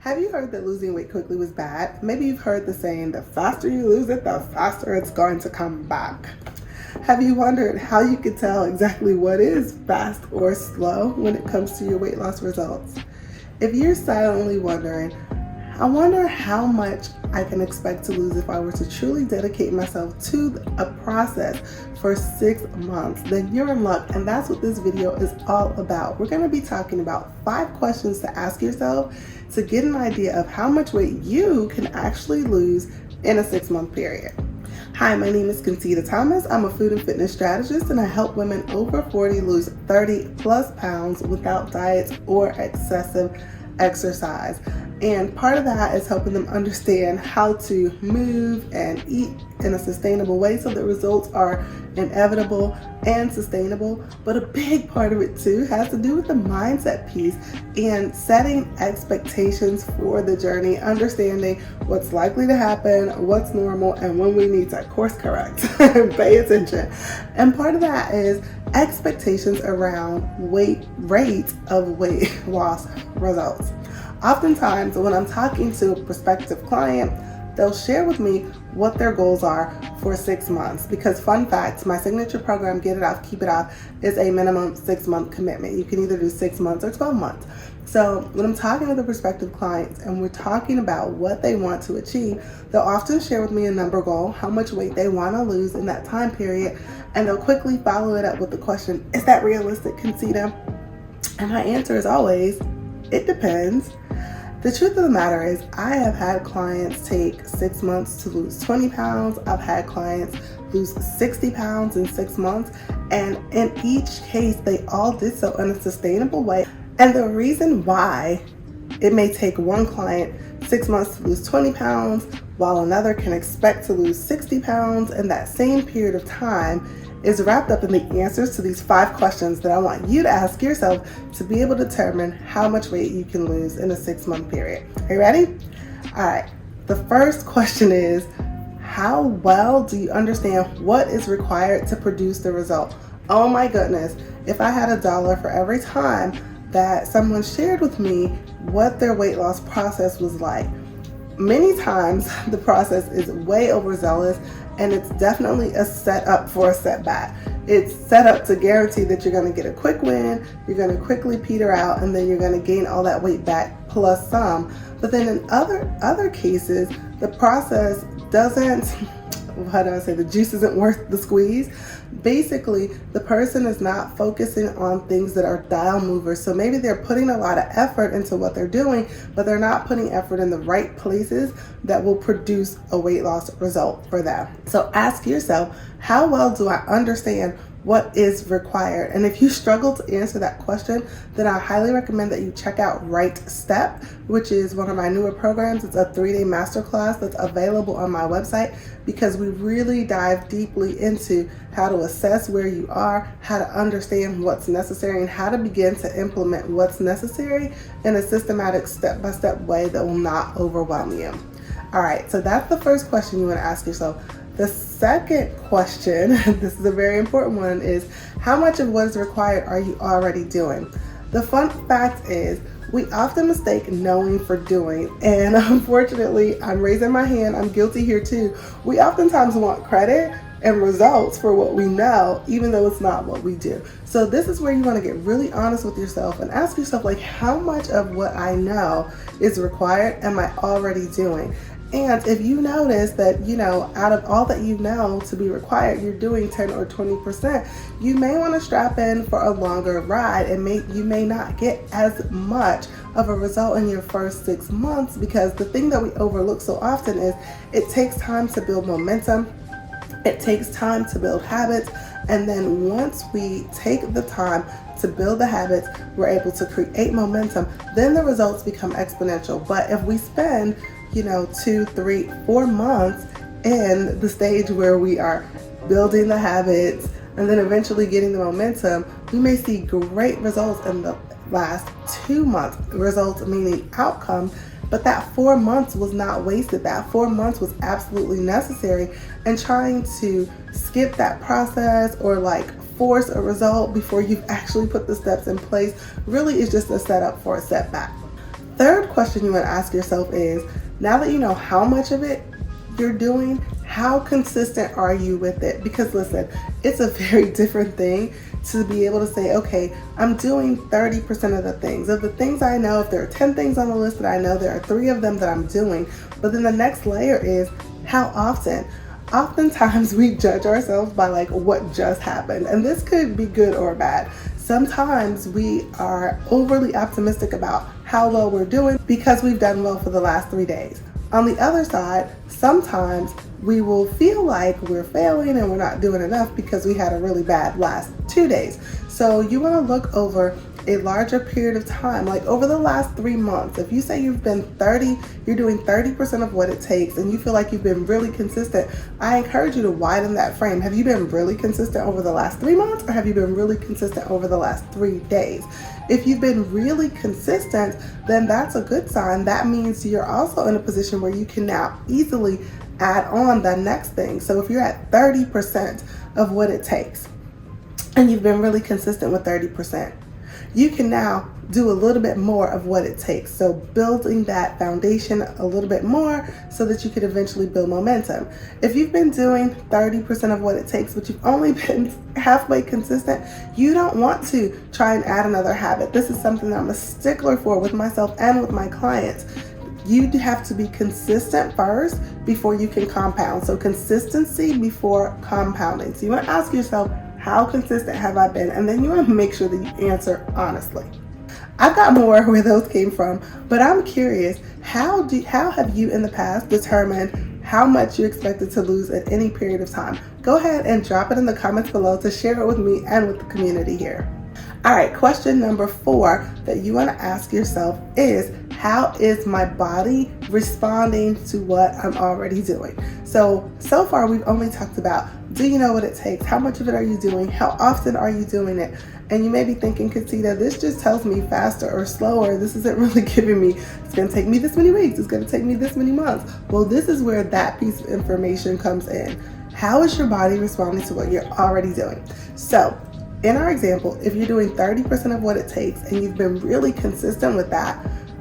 Have you heard that losing weight quickly was bad? Maybe you've heard the saying, the faster you lose it, the faster it's going to come back. Have you wondered how you could tell exactly what is fast or slow when it comes to your weight loss results? If you're silently wondering, I wonder how much I can expect to lose if I were to truly dedicate myself to a process for 6 months, then you're in luck, and that's what this video is all about. We're going to be talking about 5 questions to ask yourself to get an idea of how much weight you can actually lose in a 6-month period. Hi, my name is Concita Thomas. I'm a food and fitness strategist, and I help women over 40 lose 30 plus pounds without diets or excessive exercise. And part of that is helping them understand how to move and eat in a sustainable way so the results are inevitable and sustainable. But a big part of it too has to do with the mindset piece and setting expectations for the journey, understanding what's likely to happen, what's normal, and when we need to course correct. Pay attention. And part of that is expectations around rate of weight loss results. Oftentimes, when I'm talking to a prospective client, they'll share with me what their goals are for 6 months. Because fun fact, my signature program, Get It Off, Keep It Off, is a minimum 6-month commitment. You can either do 6 months or 12 months. So when I'm talking with a prospective client and we're talking about what they want to achieve, they'll often share with me a number goal, how much weight they want to lose in that time period, and they'll quickly follow it up with the question, is that realistic, Concita? And my answer is always, it depends. The truth of the matter is, I have had clients take 6 months to lose 20 pounds. I've had clients lose 60 pounds in 6 months. And in each case, they all did so in a sustainable way. And the reason why it may take one client 6 months to lose 20 pounds, while another can expect to lose 60 pounds in that same period of time, is wrapped up in the answers to these 5 questions that I want you to ask yourself to be able to determine how much weight you can lose in a 6-month period. Are you ready? All right. The first question is, how well do you understand what is required to produce the result? Oh my goodness. If I had $1 for every time that someone shared with me what their weight loss process was like. Many times the process is way overzealous, and it's definitely a setup for a setback. It's set up to guarantee that you're going to get a quick win, you're going to quickly peter out, and then you're going to gain all that weight back plus some. But then in other cases, the process doesn't, the juice isn't worth the squeeze. Basically, the person is not focusing on things that are dial movers. So maybe they're putting a lot of effort into what they're doing, but they're not putting effort in the right places that will produce a weight loss result for them. So ask yourself, how well do I understand what is required? And if you struggle to answer that question, then I highly recommend that you check out Right Step, which is one of my newer programs. It's a 3-day masterclass that's available on my website, because we really dive deeply into how to assess where you are, how to understand what's necessary, and how to begin to implement what's necessary in a systematic step-by-step way that will not overwhelm you. All right, so that's the first question you want to ask yourself. The second question, this is a very important one, is how much of what is required are you already doing? The fun fact is, we often mistake knowing for doing, and unfortunately, I'm raising my hand, I'm guilty here too. We oftentimes want credit and results for what we know, even though it's not what we do. So this is where you want to get really honest with yourself and ask yourself, like, how much of what I know is required am I already doing? And if you notice that, out of all that you know to be required, you're doing 10 or 20%, you may want to strap in for a longer ride, and you may not get as much of a result in your first 6 months, because the thing that we overlook so often is it takes time to build momentum. It takes time to build habits. And then once we take the time to build the habits, we're able to create momentum. Then the results become exponential. But if we spend 2, 3, 4 months in the stage where we are building the habits and then eventually getting the momentum, we may see great results in the last 2 months. Results meaning outcomes, but that 4 months was not wasted. That 4 months was absolutely necessary. And trying to skip that process or force a result before you've actually put the steps in place really is just a setup for a setback. third question you want to ask yourself is, now that you know how much of it you're doing, how consistent are you with it? Because listen, it's a very different thing to be able to say, okay, I'm doing 30% of the things. Of the things I know, if there are 10 things on the list that I know, there are 3 of them that I'm doing. But then the next layer is how often. Oftentimes we judge ourselves by like what just happened, and this could be good or bad. Sometimes we are overly optimistic about how well we're doing because we've done well for the last 3 days. On the other side, sometimes we will feel like we're failing and we're not doing enough because we had a really bad last 2 days. So you want to look over a larger period of time, like over the last 3 months. If you say you're doing 30% of what it takes and you feel like you've been really consistent, I encourage you to widen that frame. Have you been really consistent over the last 3 months, or have you been really consistent over the last 3 days? If you've been really consistent, then that's a good sign. That means you're also in a position where you can now easily add on the next thing. So if you're at 30% of what it takes and you've been really consistent with 30%, you can now do a little bit more of what it takes. So building that foundation a little bit more so that you could eventually build momentum. If you've been doing 30% of what it takes, but you've only been halfway consistent, you don't want to try and add another habit. This is something that I'm a stickler for with myself and with my clients. You have to be consistent first before you can compound. So consistency before compounding. So you want to ask yourself, how consistent have I been? And then you want to make sure that you answer honestly. I've got more where those came from, but I'm curious, how have you in the past determined how much you expected to lose at any period of time? Go ahead and drop it in the comments below to share it with me and with the community here. All right, question number 4 that you want to ask yourself is, how is my body responding to what I'm already doing? So far we've only talked about, do you know what it takes? How much of it are you doing? How often are you doing it? And you may be thinking, Katita, this just tells me faster or slower. This isn't really giving me, it's going to take me this many weeks. It's going to take me this many months. Well, this is where that piece of information comes in. How is your body responding to what you're already doing? So in our example, if you're doing 30% of what it takes and you've been really consistent with that,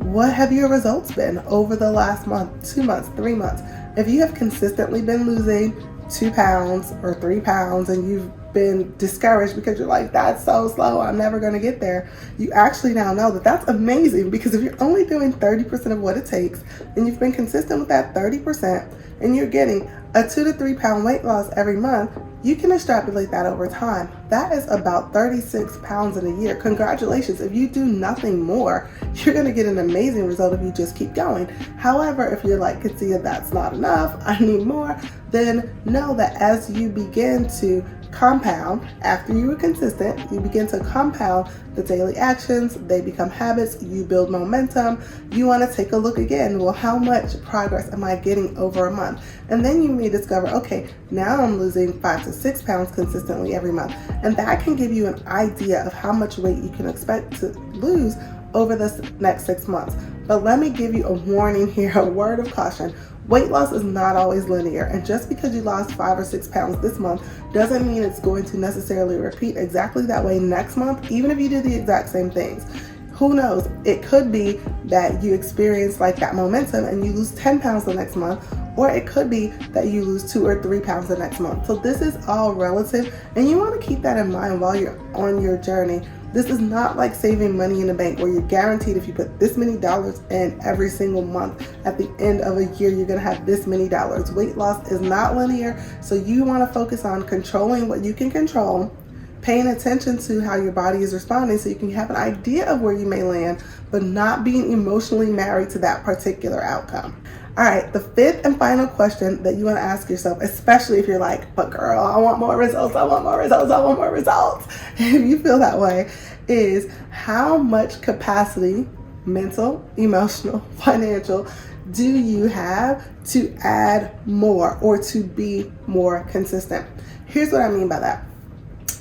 what have your results been over the last month, 2 months, 3 months? If you have consistently been losing 2 pounds or 3 pounds and you've been discouraged because you're like, that's so slow, I'm never going to get there, you actually now know that that's amazing, because if you're only doing 30% of what it takes and you've been consistent with that 30% and you're getting a 2 to 3 pound weight loss every month, you can extrapolate that over time. That is about 36 pounds in a year. Congratulations. If you do nothing more, you're going to get an amazing result if you just keep going. However, if you're like, Katita, that's not enough, I need more, then know that as you begin to compound, after you were consistent, you begin to compound the daily actions, they become habits, you build momentum. You want to take a look again, well, how much progress am I getting over a month? And then you may discover, okay, now I'm losing 5 to 6 pounds consistently every month. And that can give you an idea of how much weight you can expect to lose over the next 6 months. But let me give you a warning here, a word of caution. Weight loss is not always linear, and just because you lost 5 or 6 pounds this month doesn't mean it's going to necessarily repeat exactly that way next month, even if you do the exact same things. Who knows? It could be that you experience like that momentum and you lose 10 pounds the next month, or it could be that you lose 2 or 3 pounds the next month. So this is all relative, and you want to keep that in mind while you're on your journey. This is not like saving money in the bank where you're guaranteed if you put this many dollars in every single month, at the end of a year, you're going to have this many dollars. Weight loss is not linear, so you want to focus on controlling what you can control, paying attention to how your body is responding so you can have an idea of where you may land, but not being emotionally married to that particular outcome. All right, the 5th and final question that you want to ask yourself, especially if you're like, but girl, I want more results, I want more results, I want more results. If you feel that way, is how much capacity, mental, emotional, financial, do you have to add more or to be more consistent? Here's what I mean by that.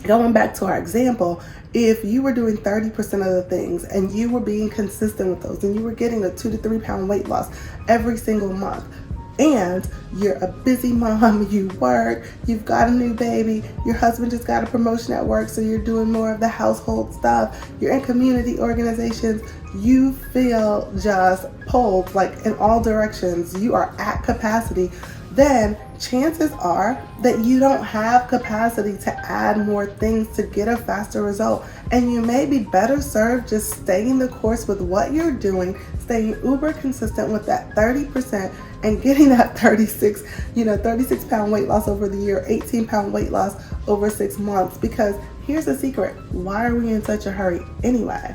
Going back to our example, if you were doing 30% of the things and you were being consistent with those and you were getting a 2 to 3 pound weight loss every single month, and you're a busy mom, you work, you've got a new baby, your husband just got a promotion at work, so you're doing more of the household stuff, you're in community organizations, you feel just pulled like in all directions, you are at capacity, then chances are that you don't have capacity to add more things to get a faster result. And you may be better served just staying the course with what you're doing, staying uber consistent with that 30% and getting that 36 pound weight loss over the year, 18-pound weight loss over 6 months. Because here's the secret. Why are we in such a hurry anyway?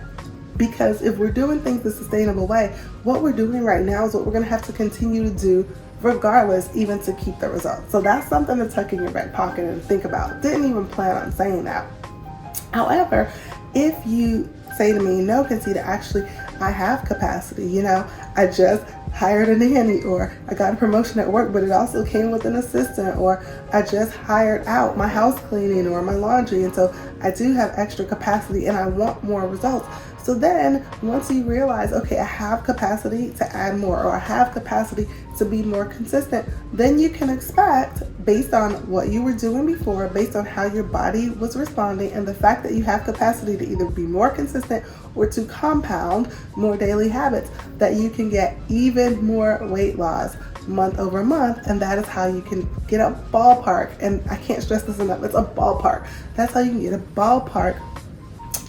Because if we're doing things the sustainable way, what we're doing right now is what we're going to have to continue to do regardless, even to keep the results. So that's something to tuck in your back pocket and think about. Didn't even plan on saying that. However, if you say to me, no, Concita, actually, I have capacity. I just hired a nanny, or I got a promotion at work, but it also came with an assistant, or I just hired out my house cleaning or my laundry, and so I do have extra capacity and I want more results. So then once you realize, okay, I have capacity to add more, or I have capacity to be more consistent, then you can expect, based on what you were doing before, based on how your body was responding, and the fact that you have capacity to either be more consistent or to compound more daily habits, that you can get even more weight loss month over month. And that is how you can get a ballpark. And I can't stress this enough, it's a ballpark. That's how you can get a ballpark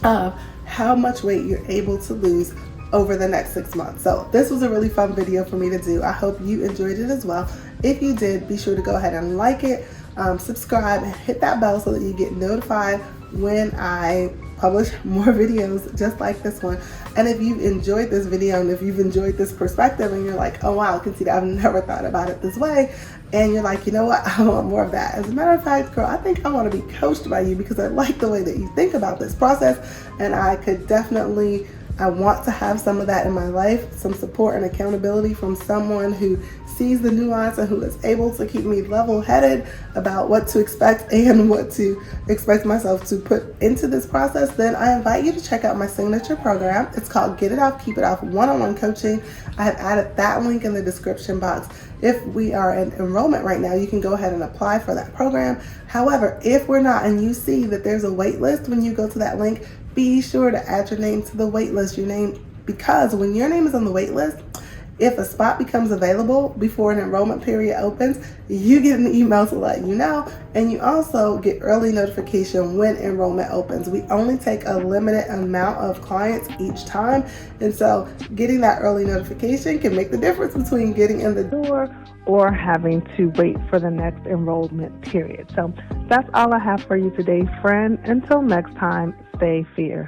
of how much weight you're able to lose over the next 6 months. So this was a really fun video for me to do. I hope you enjoyed it as well. If you did, be sure to go ahead and like it, subscribe, and hit that bell so that you get notified when I publish more videos just like this one. And if you've enjoyed this video, and if you've enjoyed this perspective, and you're like, oh wow, Concita, I've never thought about it this way, and you're like, you know what, I want more of that. As a matter of fact, girl, I think I want to be coached by you, because I like the way that you think about this process, and I want to have some of that in my life, some support and accountability from someone who sees the nuance and who is able to keep me level-headed about what to expect and what to expect myself to put into this process. Then I invite you to check out my signature program. It's called Get It Off, Keep It Off One-on-One Coaching. I have added that link in the description box. If we are in enrollment right now, you can go ahead and apply for that program. However, if we're not, and you see that there's a wait list when you go to that link, be sure to add your name to the wait list. Because when your name is on the wait list, if a spot becomes available before an enrollment period opens, you get an email to let you know, and you also get early notification when enrollment opens. We only take a limited amount of clients each time, and so getting that early notification can make the difference between getting in the door or having to wait for the next enrollment period. So that's all I have for you today, friend. Until next time, stay fierce.